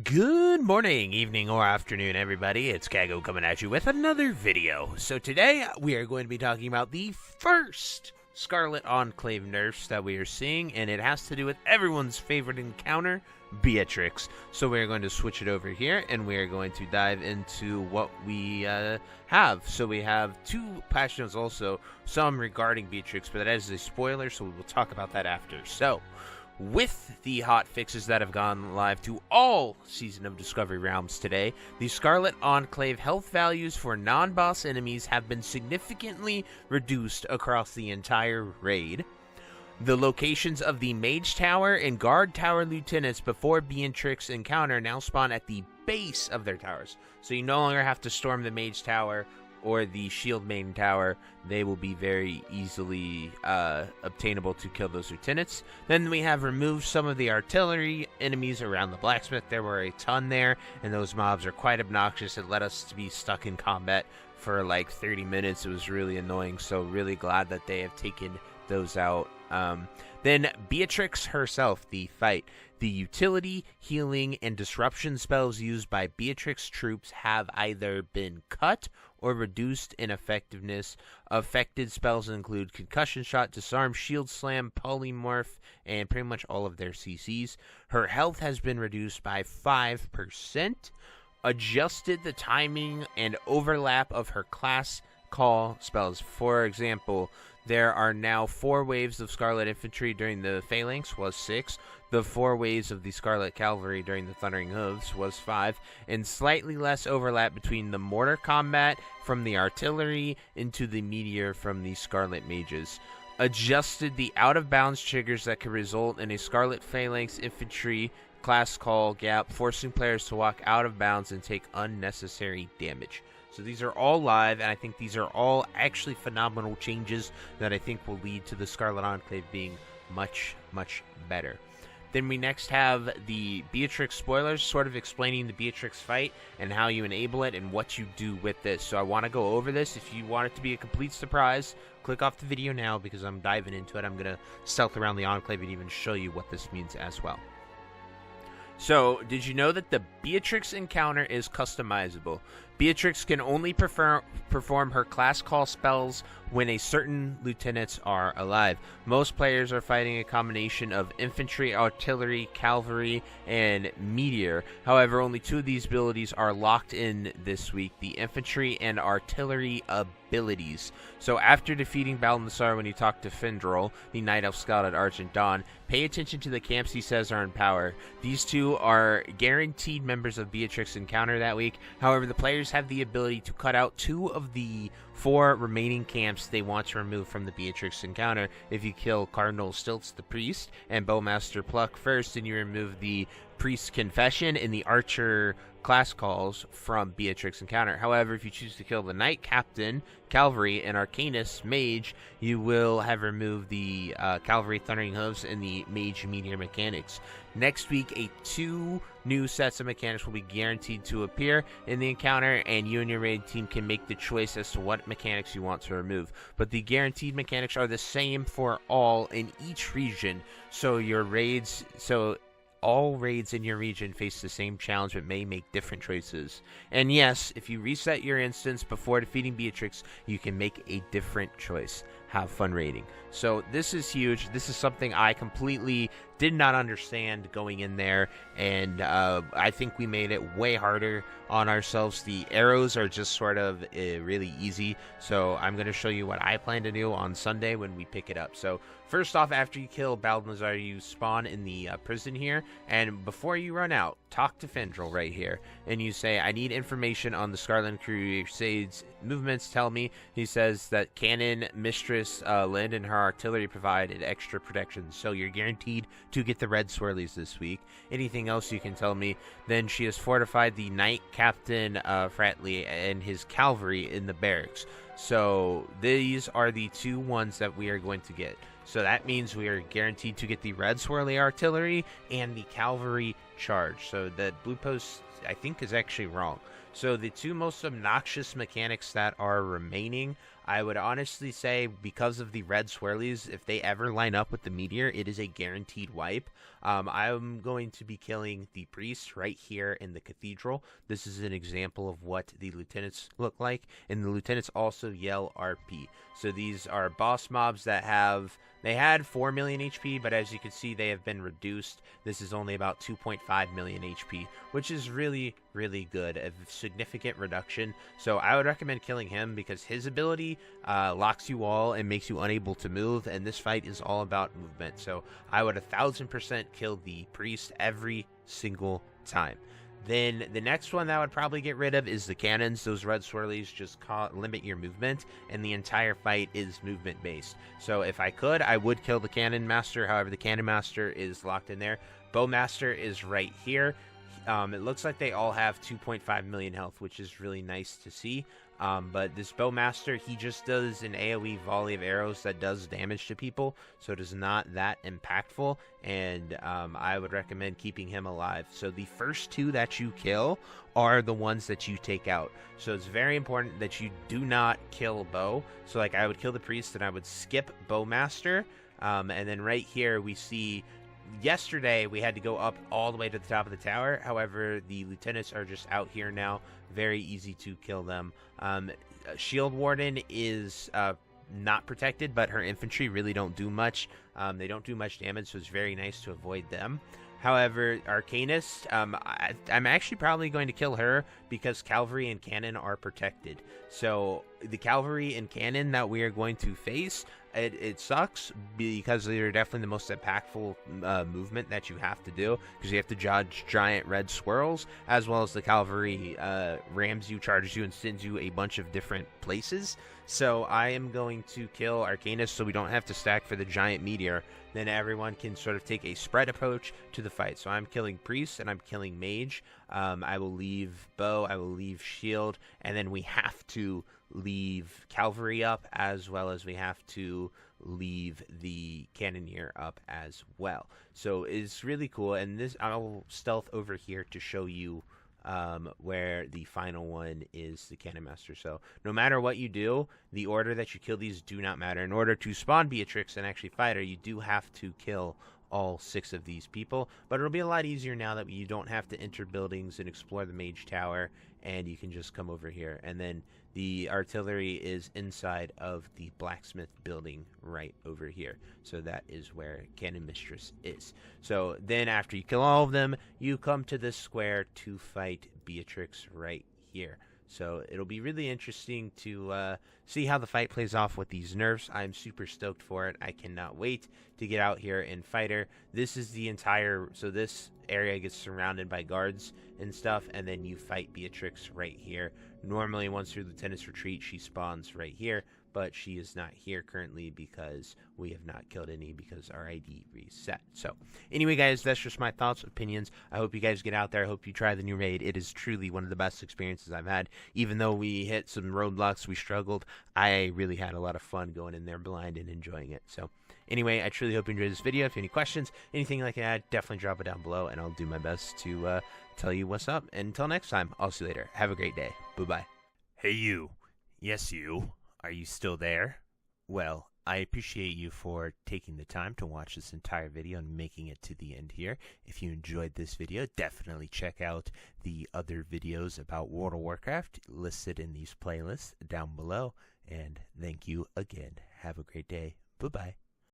Good morning, evening, or afternoon, everybody. It's Kaghoe coming at you with another video. So today, we are going to be talking about the first Scarlet Enclave nerfs that we are seeing, and it has to do with everyone's favorite encounter, Beatrix. So we are going to switch it over here, and we are going to dive into what we have. So we have two patch notes also, some regarding Beatrix, but that is a spoiler, so we will talk about that after. So, with the hot fixes that have gone live to all Season of Discovery realms today, the Scarlet Enclave health values for non-boss enemies have been significantly reduced across the entire raid. The locations of the Mage Tower and Guard Tower lieutenants before Beatrix encounter now spawn at the base of their towers. So you no longer have to storm the Mage Tower or the Shield Main Tower. They will be very easily obtainable to kill those lieutenants. Then we have removed some of the artillery enemies around the blacksmith. There were a ton there, and those mobs are quite obnoxious. It led us to be stuck in combat for like 30 minutes. It was really annoying, so really glad that they have taken those out. Then Beatrix herself, the fight. The utility, healing, and disruption spells used by Beatrix troops have either been cut or reduced in effectiveness. Affected spells include Concussion Shot, Disarm, Shield Slam, Polymorph, and pretty much all of their CCs. Her health has been reduced by 5%. Adjusted the timing and overlap of her class call spells. For example, there are now 4 waves of Scarlet Infantry during the Phalanx was 6. The 4 waves of the Scarlet Cavalry during the Thundering Hooves was 5. And slightly less overlap between the Mortar Combat from the Artillery into the Meteor from the Scarlet Mages. Adjusted the out-of-bounds triggers that could result in a Scarlet Phalanx Infantry class call gap, forcing players to walk out of bounds and take unnecessary damage. So these are all live, and I think these are all actually phenomenal changes that I think will lead to the Scarlet Enclave being much, much better. Then we next have the Beatrix spoilers, sort of explaining the Beatrix fight and how you enable it and what you do with this. So I want to go over this. If you want it to be a complete surprise, click off the video now because I'm diving into it. I'm going to stealth around the Enclave and even show you what this means as well. So, did you know that the Beatrix encounter is customizable? Beatrix can only perform her class call spells when a certain lieutenants are alive. Most players are fighting a combination of infantry, artillery, cavalry, and meteor. However, only 2 of these abilities are locked in this week, the infantry and artillery abilities. So after defeating Balthazar when you talk to Findrel, the Night Elf Scout at Argent Dawn, pay attention to the camps he says are in power. These 2 are guaranteed members of Beatrix encounter that week. However, the players have the ability to cut out 2 of the 4 remaining camps they want to remove from the Beatrix encounter. If you kill Cardinal Stilts the Priest and Bowmaster Pluck first, then you remove the Priest's Confession and the Archer class calls from Beatrix encounter. However, if you choose to kill the Knight Captain, Cavalry, and Arcanist Mage, you will have removed the Cavalry Thundering Hooves and the Mage Meteor mechanics. Next week, 2 new sets of mechanics will be guaranteed to appear in the encounter, and you and your raid team can make the choice as to what mechanics you want to remove. But the guaranteed mechanics are the same for all in each region, so all raids in your region face the same challenge but may make different choices. And yes, if you reset your instance before defeating Beatrix, you can make a different choice. Have fun raiding. So this is huge. This is something I completely did not understand going in there, and I think we made it way harder on ourselves. The arrows are just sort of really easy, so I'm going to show you what I plan to do on Sunday when we pick it up. So first off, after you kill Balthazar, you spawn in the prison here, and before you run out, talk to Findrel right here, and you say, I need information on the Scarlet Crusades movements. Tell me. He says that Cannon, Mistress, Lind, and her artillery provided extra protection, so you're guaranteed to get the red swirlies this week. Anything else you can tell me? Then she has fortified the Knight Captain Fratley and his cavalry in the barracks. So these are the 2 ones that we are going to get. So that means we are guaranteed to get the red swirly artillery and the cavalry charge. So the blue post, I think, is actually wrong. So the two most obnoxious mechanics that are remaining, I would honestly say, because of the red swirlies, if they ever line up with the meteor, it is a guaranteed wipe. I'm going to be killing the priest right here in the cathedral. This is an example of what the lieutenants look like, and the lieutenants also yell RP. So these are boss mobs that they had 4 million HP, but as you can see, they have been reduced. This is only about 2.5 million HP, which is really, really good, a significant reduction. So I would recommend killing him because his ability locks you all and makes you unable to move, and this fight is all about movement. So I would 1000% kill the priest every single time. Then the next one that I would probably get rid of is the cannons. Those red swirlies just limit your movement, and the entire fight is movement based. So if I could, I would kill the cannon master. However, the cannon master is locked in there. Bowmaster is right here. It looks like they all have 2.5 million health, which is really nice to see. But this Bowmaster, he just does an AoE volley of arrows that does damage to people, so it is not that impactful, and I would recommend keeping him alive. So the first two that you kill are the ones that you take out. So it's very important that you do not kill Bow. So like I would kill the priest, and I would skip Bowmaster, and then right here we see yesterday we had to go up all the way to the top of the tower. However, the lieutenants are just out here now. Very easy to kill them. Shield Warden is not protected, but her infantry really don't do much. They don't do much damage, so it's very nice to avoid them. However, Arcanist, I'm actually probably going to kill her because Cavalry and Cannon are protected. So the Cavalry and Cannon that we are going to face, it sucks because they're definitely the most impactful movement that you have to do, because you have to dodge giant red swirls, as well as the Cavalry rams you, charges you, and sends you a bunch of different places. So I am going to kill Arcanist so we don't have to stack for the giant meteor. Then everyone can sort of take a spread approach to the fight. So I'm killing Priest and I'm killing Mage. I will leave Bow, I will leave Shield, and then we have to leave Cavalry up, as well as we have to leave the Cannoneer up as well. So it's really cool, and this I'll stealth over here to show you where the final one is the Cannon Master. So no matter what you do, the order that you kill these do not matter. In order to spawn Beatrix and actually fight her, you do have to kill all 6 of these people, but it'll be a lot easier now that you don't have to enter buildings and explore the Mage Tower, and you can just come over here. And then the artillery is inside of the blacksmith building right over here. So that is where Cannon Mistress is. So then after you kill all of them, you come to this square to fight Beatrix right here. So it'll be really interesting to see how the fight plays off with these nerfs. I'm super stoked for it. I cannot wait to get out here and fight her. This is the entire, so this area gets surrounded by guards and stuff, and then you fight Beatrix right here. Normally, once your lieutenants retreat, she spawns right here, but she is not here currently because we have not killed any because our ID reset. So anyway, guys, that's just my thoughts, opinions. I hope you guys get out there. I hope you try the new raid. It is truly one of the best experiences I've had. Even though we hit some roadblocks, we struggled, I really had a lot of fun going in there blind and enjoying it. So anyway, I truly hope you enjoyed this video. If you have any questions, anything like that, definitely drop it down below, and I'll do my best to tell you what's up. And until next time, I'll see you later. Have a great day. Bye-bye. Hey, you. Yes, you. Are you still there? Well, I appreciate you for taking the time to watch this entire video and making it to the end here. If you enjoyed this video, definitely check out the other videos about World of Warcraft listed in these playlists down below. And thank you again. Have a great day. Bye-bye.